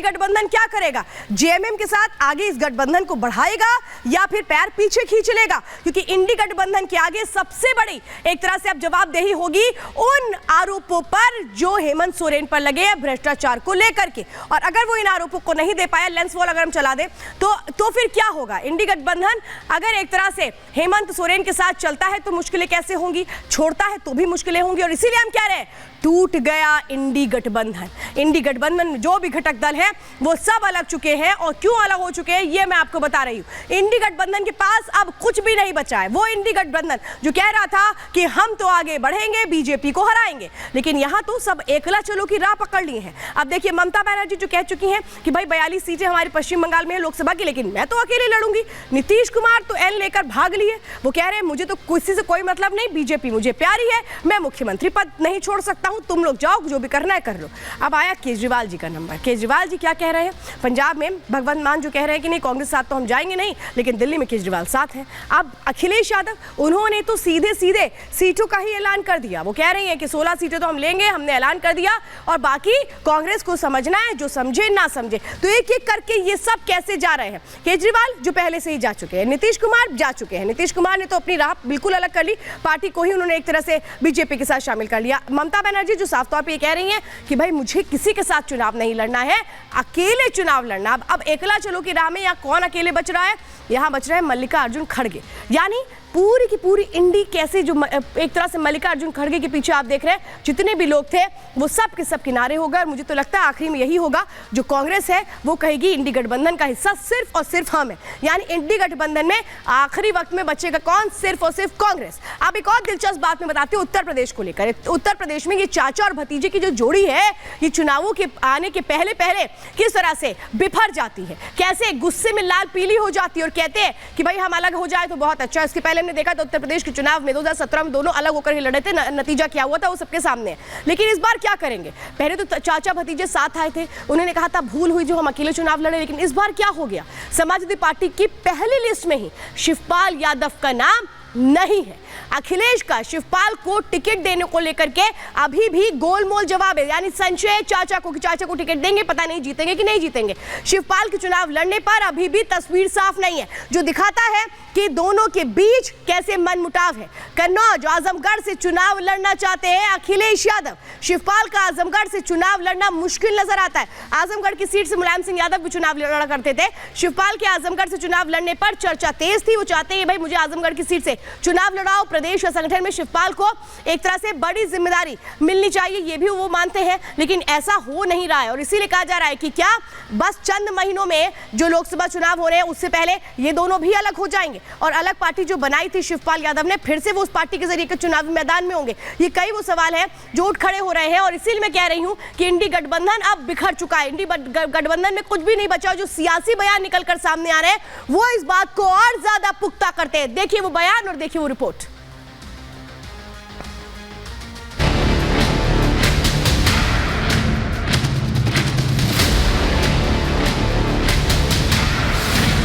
इंडी गठबंधन क्या करेगा? जेएमएम के साथ आगे इस गठबंधन को बढ़ाएगा या फिर पैर पीछे खींच लेगा? क्योंकि इंडी गठबंधन के आगे सबसे बड़ी एक तरह से अब जवाबदेही होगी उन आरोपों पर जो हेमंत सोरेन पर लगे हैं भ्रष्टाचार को लेकर के। और अगर वो इन आरोपों को नहीं दे पाया, लेंस वॉल अगर हम चला दे तो फिर क्या होगा? इंडी गठबंधन अगर एक तरह से हेमंत सोरेन के साथ चलता है तो मुश्किलें कैसे होंगी, छोड़ता है तो भी मुश्किलें होंगी। और इसीलिए हम कह रहे हैं टूट गया इंडी गठबंधन। इंडी गठबंधन में जो भी घटक दल है वो सब अलग चुके हैं। और क्यों अलग हो चुके हैं ये मैं आपको बता रही हूं। इंडी गठबंधन के पास अब कुछ भी नहीं बचा है। वो इंडी गठबंधन जो कह रहा था कि हम तो आगे बढ़ेंगे, बीजेपी को हराएंगे, लेकिन यहां तो सब एकला चलो की राह पकड़ ली है। अब देखिए ममता बनर्जी जो कह चुकी हैं कि भाई 42 सीटें हमारी पश्चिम बंगाल में है लोकसभा की, लेकिन मैं तो अकेले लड़ूंगी। नीतीश कुमार तो एन लेकर भाग लिए। वो कह रहे हैं मुझे तो किसी से कोई मतलब नहीं, बीजेपी मुझे प्यारी है, मैं मुख्यमंत्री पद नहीं छोड़ सकता हूं, तुम लोग जाओ, जो भी करना है कर लो। अब आया केजरीवाल जी का नंबर। केजरीवाल जी क्या कह रहे हैं? पंजाब में भगवंत मान जो कह रहे हैं कि नहीं कांग्रेस साथ तो हम जाएंगे नहीं, लेकिन दिल्ली में केजरीवाल साथ हैं। अब अखिलेश यादव उन्होंने तो सीधे सीधे सीटों का ही ऐलान कर दिया। वो कह रही हैं कि 16 सीटें तो हम लेंगे, हमने ऐलान कर दिया, और बाकी कांग्रेस को समझना है, जो समझे ना समझे। तो एक एक करके ये सब कैसे जा रहे हैं? केजरीवाल जो पहले से ही जा चुके हैं, नीतीश कुमार जा चुके हैं। नीतीश कुमार ने तो अपनी राह बिल्कुल अलग कर ली, पार्टी को ही उन्होंने एक तरह से बीजेपी के साथ शामिल कर लिया। ममता बनर्जी जो साफ तौर पे ये कह रही हैं कि भाई मुझे किसी के साथ चुनाव नहीं लड़ना है, अकेले चुनाव लड़ना। अब एकला चलो की राह में यहाँ कौन अकेले बच रहा है? यहाँ बच रहे हैं मल्लिकार्जुन खड़गे। यानी पूरी की पूरी इंडी कैसे जो एक तरह से मल्लिकार्जुन खड़गे के पीछे आप देख रहे हैं जितने भी लोग थे वो सब के सब किनारे हो गए। और मुझे तो लगता है आखिरी में यही होगा, जो कांग्रेस है वो कहेगी इंडी गठबंधन का हिस्सा सिर्फ और सिर्फ हम है। यानी इंडी गठबंधन में आखिरी वक्त में बचेगा कौन? सिर्फ और सिर्फ कांग्रेस। अब एक और दिलचस्प बात मैं बताती हूँ उत्तर प्रदेश को लेकर। उत्तर प्रदेश में ये चाचा और भतीजे की जो जोड़ी है, ये चुनावों के आने के पहले पहले किस तरह से बिफर जाती है, कैसे गुस्से में लाल पीली हो जाती है और कहते हैं कि भाई हम अलग हो जाए तो बहुत अच्छा। इसके पहले हमने देखा था उत्तर प्रदेश के चुनाव में 2017 में दोनों अलग होकर ही लड़े थे, नतीजा क्या हुआ था वो सबके सामने है। लेकिन इस बार क्या करेंगे? पहले तो चाचा भतीजे साथ आए थे, उन्होंने कहा था भूल हुई जो हम अकेले चुनाव लड़े, लेकिन इस बार क्या हो गया? समाजवादी पार्टी की पहली लिस्ट में ही शिवपाल यादव का नाम नहीं है। अखिलेश का शिवपाल को टिकट देने को लेकर के अभी भी गोलमोल जवाब है। यानी संशय चाचा को टिकट देंगे, पता नहीं जीतेंगे कि नहीं जीतेंगे। शिवपाल के चुनाव लड़ने पर अभी भी तस्वीर साफ नहीं है, जो दिखाता है कि दोनों के बीच कैसे मनमुटाव है। कन्नौज आजमगढ़ से चुनाव लड़ना चाहते हैं अखिलेश यादव। शिवपाल का आजमगढ़ से चुनाव लड़ना मुश्किल नजर आता है। आजमगढ़ की सीट से मुलायम सिंह यादव भी चुनाव लड़ा करते थे। शिवपाल के आजमगढ़ से चुनाव लड़ने पर चर्चा तेज थी। वो चाहते हैं भाई मुझे आजमगढ़ की सीट से चुनाव लड़ाओ, प्रदेश और संगठन में शिवपाल को एक तरह से बड़ी जिम्मेदारी मिलनी चाहिए, ये भी वो मानते हैं। लेकिन ऐसा हो नहीं रहा है और इसीलिए कहा जा रहा है कि क्या बस चंद महीनों में जो लोकसभा चुनाव हो रहे हैं उससे पहले ये दोनों भी अलग हो जाएंगे और अलग पार्टी जो बनाई थी शिवपाल यादव ने फिर से वो उस पार्टी के जरिए के चुनावी मैदान में होंगे। ये कई वो सवाल है जो उठ खड़े हो रहे हैं और इसीलिए मैं कह रही हूं कि इंडी गठबंधन अब बिखर चुका है। इंडी गठबंधन में कुछ भी नहीं बचा। जो सियासी बयान निकलकर सामने आ रहे हैं वो इस बात को और ज्यादा पुख्ता करते हैं। देखिए वो बयान और देखिए वो रिपोर्ट।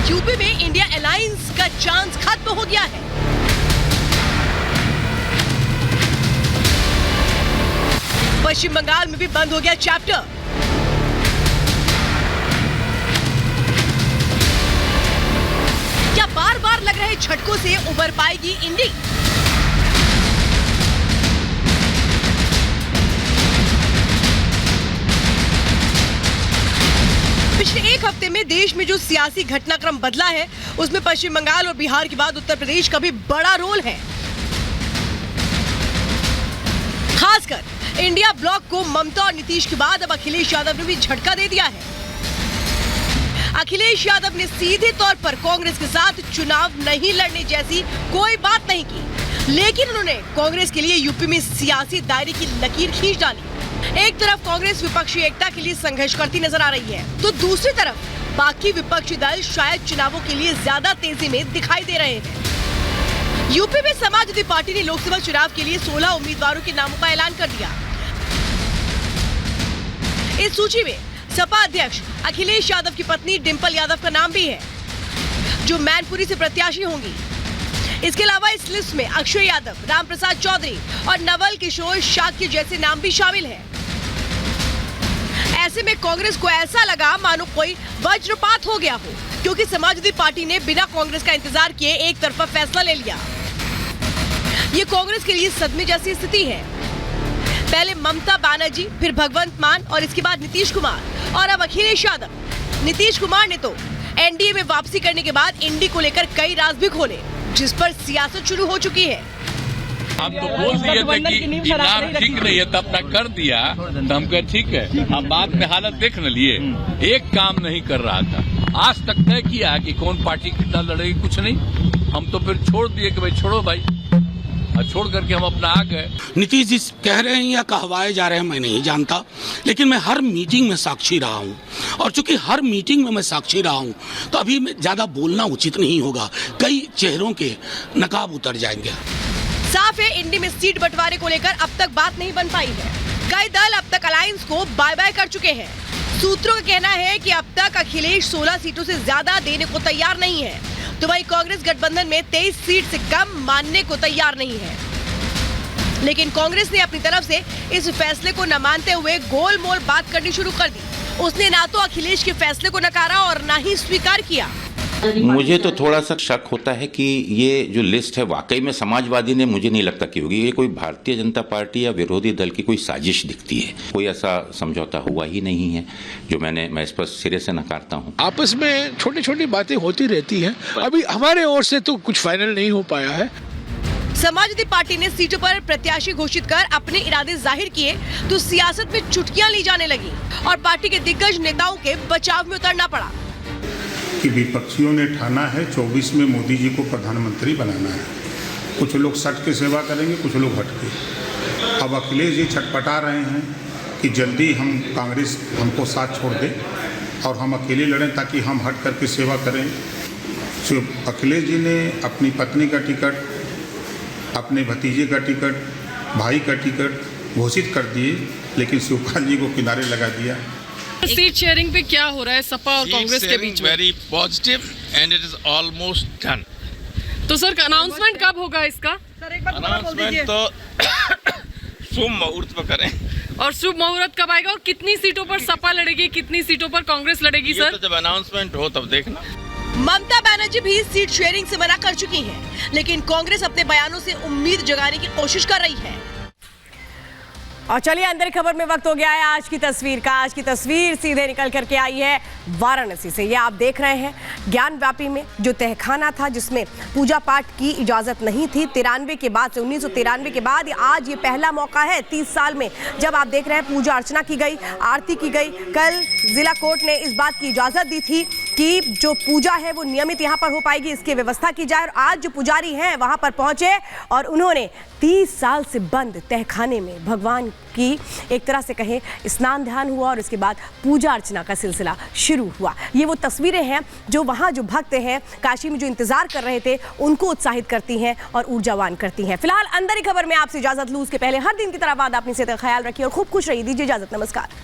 यूपी में इंडिया अलायंस का चांस खत्म हो गया है। पश्चिम बंगाल में भी बंद हो गया चैप्टर। क्या बार बार लग रहे झटकों से उबर पाएगी इंडी? पिछले एक हफ्ते में देश में जो सियासी घटनाक्रम बदला है उसमें पश्चिम बंगाल और बिहार के बाद उत्तर प्रदेश का भी बड़ा रोल है। खासकर इंडिया ब्लॉक को ममता और नीतीश के बाद अब अखिलेश यादव ने भी झटका दे दिया है। अखिलेश यादव ने सीधे तौर पर कांग्रेस के साथ चुनाव नहीं लड़ने जैसी कोई बात नहीं की, लेकिन उन्होंने कांग्रेस के लिए यूपी में सियासी दायरे की लकीर खींच डाली। एक तरफ कांग्रेस विपक्षी एकता के लिए संघर्ष करती नजर आ रही है तो दूसरी तरफ बाकी विपक्षी दल शायद चुनावों के लिए ज्यादा तेजी में दिखाई दे रहे हैं। यूपी में समाजवादी पार्टी ने लोकसभा चुनाव के लिए 16 उम्मीदवारों के नामों का ऐलान कर दिया। इस सूची में सपा अध्यक्ष अखिलेश यादव की पत्नी डिंपल यादव का नाम भी है जो मैनपुरी से प्रत्याशी होंगी। इसके अलावा इस लिस्ट में अक्षय यादव, रामप्रसाद चौधरी और नवल किशोर शाक्य जैसे नाम भी शामिल हैं। ऐसे में कांग्रेस को ऐसा लगा मानो कोई वज्रपात हो गया हो, क्योंकि समाजवादी पार्टी ने बिना कांग्रेस का इंतजार किए एक तरफा फैसला ले लिया। ये कांग्रेस के लिए सदमे जैसी स्थिति है। पहले ममता बनर्जी, फिर भगवंत मान और इसके बाद नीतीश कुमार और अब अखिलेश यादव। नीतीश कुमार ने तो एनडीए में वापसी करने के बाद इंडी को लेकर कई राज भी खोले, जिस पर सियासत शुरू हो चुकी है। हम तो बोल दिए थे कि इनाम ठीक नहीं है, तब तक कर दिया तो हम कहे ठीक है। हम बाद में हालत देख न लिए, एक काम नहीं कर रहा था। आज तक तय किया कि कौन पार्टी कितना लड़ेगी, कुछ नहीं। हम तो फिर छोड़ दिए कि भाई छोड़ो भाई, और छोड़ करके हम अपना आ गए। नीतीश जी कह रहे हैं या कहवाए जा रहे हैं मैं नहीं जानता, लेकिन मैं हर मीटिंग में साक्षी रहा हूं, और चूंकि हर मीटिंग में मैं साक्षी रहा हूं तो अभी में ज्यादा बोलना उचित नहीं होगा। कई चेहरों के नकाब उतर जाएंगे। साफ है, इंडी में सीट बंटवारे को लेकर अब तक बात नहीं बन पाई है। कई दल अब तक अलायंस को बाय बाय कर चुके हैं। सूत्रों का कहना है कि अब तक अखिलेश 16 सीटों से ज्यादा देने को तैयार नहीं है, तो वही कांग्रेस गठबंधन में 23 सीट से कम मानने को तैयार नहीं है। लेकिन कांग्रेस ने अपनी तरफ से इस फैसले को न मानते हुए गोलमोल बात करनी शुरू कर दी। उसने ना तो अखिलेश के फैसले को नकारा और ना ही स्वीकार किया। मुझे तो थोड़ा सा शक होता है कि ये जो लिस्ट है वाकई में समाजवादी ने, मुझे नहीं लगता कि होगी। ये कोई भारतीय जनता पार्टी या विरोधी दल की कोई साजिश दिखती है। कोई ऐसा समझौता हुआ ही नहीं है, जो मैं इस पर सिरे से नकारता हूँ। आपस में छोटी छोटी बातें होती रहती हैं। अभी हमारे ओर से तो कुछ फाइनल नहीं हो पाया है। समाजवादी पार्टी ने सीटों पर प्रत्याशी घोषित कर अपने इरादे जाहिर किए तो सियासत में चुटकियां ली जाने लगी और पार्टी के दिग्गज नेताओं के बचाव में उतरना पड़ा। कि विपक्षियों ने ठाना है 24 में मोदी जी को प्रधानमंत्री बनाना है। कुछ लोग सट के सेवा करेंगे, कुछ लोग हट के। अब अखिलेश जी छटपटा रहे हैं कि जल्दी हम कांग्रेस हमको साथ छोड़ दे और हम अकेले लड़ें ताकि हम हट करके सेवा करें। तो अखिलेश जी ने अपनी पत्नी का टिकट, अपने भतीजे का टिकट, भाई का टिकट घोषित कर दिए, लेकिन शिवपाल जी को किनारे लगा दिया। सीट शेयरिंग पे क्या हो रहा है सपा और कांग्रेस के बीच में? Very positive and it is almost done. तो सर अनाउंसमेंट कब होगा इसका? अनाउंसमेंट तो शुभ मुहूर्त पर करें। और शुभ मुहूर्त कब आएगा और कितनी सीटों पर सपा लड़ेगी, कितनी सीटों पर कांग्रेस लड़ेगी सर? तो जब अनाउंसमेंट हो तब देखना। ममता बनर्जी भी सीट शेयरिंग से मना कर चुकी हैं, लेकिन कांग्रेस अपने बयानों से उम्मीद जगाने की कोशिश कर रही है। और चलिए अंदर खबर में वक्त हो गया है आज की तस्वीर का। आज की तस्वीर सीधे निकल करके आई है वाराणसी से। ये आप देख रहे हैं ज्ञानव्यापी में जो तहखाना था जिसमें पूजा पाठ की इजाज़त नहीं थी 93 के बाद से, 1993 के बाद आज ये पहला मौका है 30 साल में जब आप देख रहे हैं पूजा अर्चना की गई, आरती की गई। कल जिला कोर्ट ने इस बात की इजाज़त दी थी कि जो पूजा है वो नियमित यहाँ पर हो पाएगी, इसकी व्यवस्था की जाए। और आज जो पुजारी हैं वहाँ पर पहुँचे और उन्होंने 30 साल से बंद तहखाने में भगवान की एक तरह से कहें स्नान ध्यान हुआ और उसके बाद पूजा अर्चना का सिलसिला शुरू हुआ। ये वो तस्वीरें हैं जो वहाँ जो भक्त हैं काशी में जो इंतजार कर रहे थे उनको उत्साहित करती हैं और ऊर्जावान करती हैं। फिलहाल अंदर ही खबर में आपसे इजाजत लूं, उसके पहले हर दिन की तरह बाद अपनी सेहत का ख्याल रखिए और खूब खुश रहिए। दीजिए इजाजत, नमस्कार।